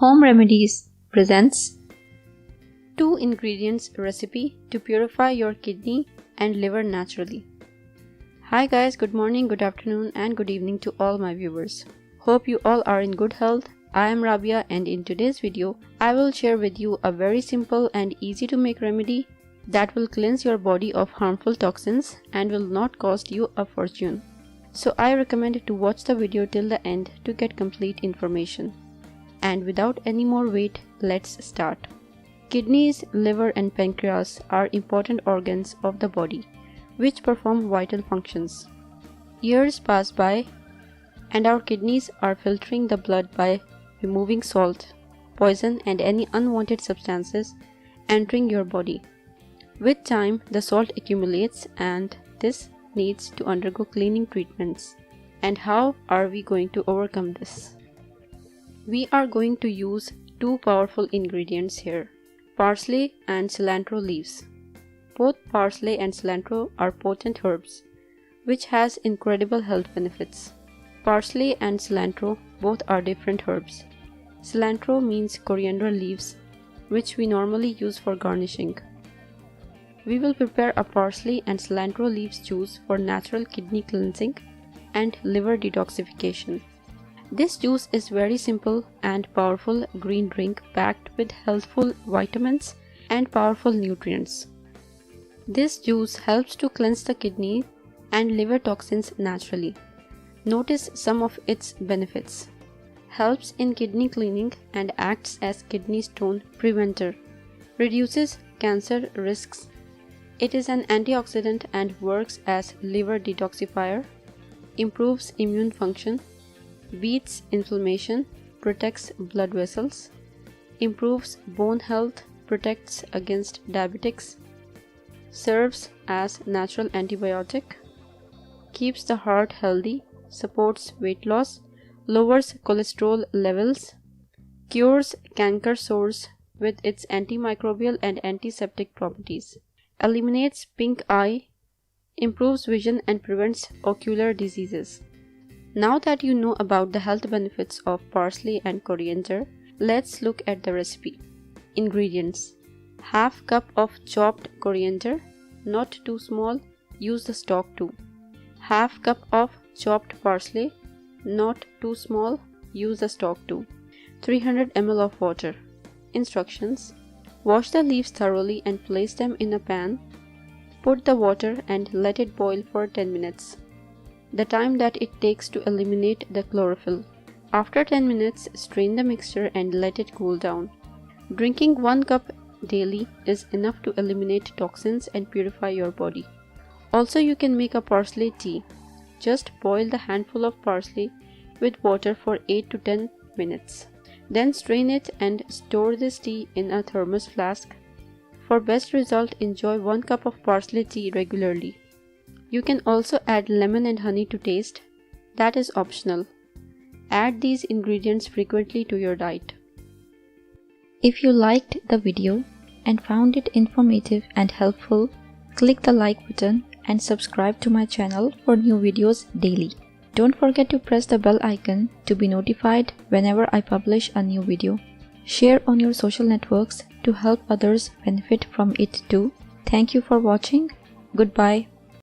Home Remedies presents 2 ingredients recipe to purify your kidney and liver naturally. Hi guys, good morning, good afternoon and good evening to all my viewers. Hope you all are in good health. I am Rabia and in today's video, I will share with you a very simple and easy to make remedy that will cleanse your body of harmful toxins and will not cost you a fortune. So I recommend to watch the video till the end to get complete information. And without any more wait, let's start. Kidneys, liver and pancreas are important organs of the body which perform vital functions. Years pass by and our kidneys are filtering the blood by removing salt, poison and any unwanted substances entering your body. With time, the salt accumulates and this needs to undergo cleaning treatments. And how are we going to overcome this? We are going to use 2 powerful ingredients here, parsley and cilantro leaves. Both parsley and cilantro are potent herbs, which has incredible health benefits. Parsley and cilantro both are different herbs. Cilantro means coriander leaves, which we normally use for garnishing. We will prepare a parsley and cilantro leaves juice for natural kidney cleansing and liver detoxification. This juice is very simple and powerful green drink packed with healthful vitamins and powerful nutrients. This juice helps to cleanse the kidney and liver toxins naturally. Notice some of its benefits. Helps in kidney cleaning and acts as kidney stone preventer. Reduces cancer risks. It is an antioxidant and works as liver detoxifier. Improves immune function. Beats inflammation, protects blood vessels, improves bone health, protects against diabetics, serves as natural antibiotic, keeps the heart healthy, supports weight loss, lowers cholesterol levels, cures canker sores with its antimicrobial and antiseptic properties, eliminates pink eye, improves vision and prevents ocular diseases. Now that you know about the health benefits of parsley and coriander, let's look at the recipe. Ingredients: half cup of chopped coriander, not too small, use the stalk too. Half cup of chopped parsley, not too small, use the stalk too. 300 ml of water. Instructions: wash the leaves thoroughly and place them in a pan. Put the water and let it boil for 10 minutes. The time that it takes to eliminate the chlorophyll. After 10 minutes, strain the mixture and let it cool down. Drinking 1 cup daily is enough to eliminate toxins and purify your body. Also, you can make a parsley tea. Just boil the handful of parsley with water for 8 to 10 minutes. Then strain it and store this tea in a thermos flask. For best result, enjoy 1 cup of parsley tea regularly. You can also add lemon and honey to taste. That is optional. Add these ingredients frequently to your diet. If you liked the video and found it informative and helpful, click the like button and subscribe to my channel for new videos daily. Don't forget to press the bell icon to be notified whenever I publish a new video. Share on your social networks to help others benefit from it too. Thank you for watching. Goodbye.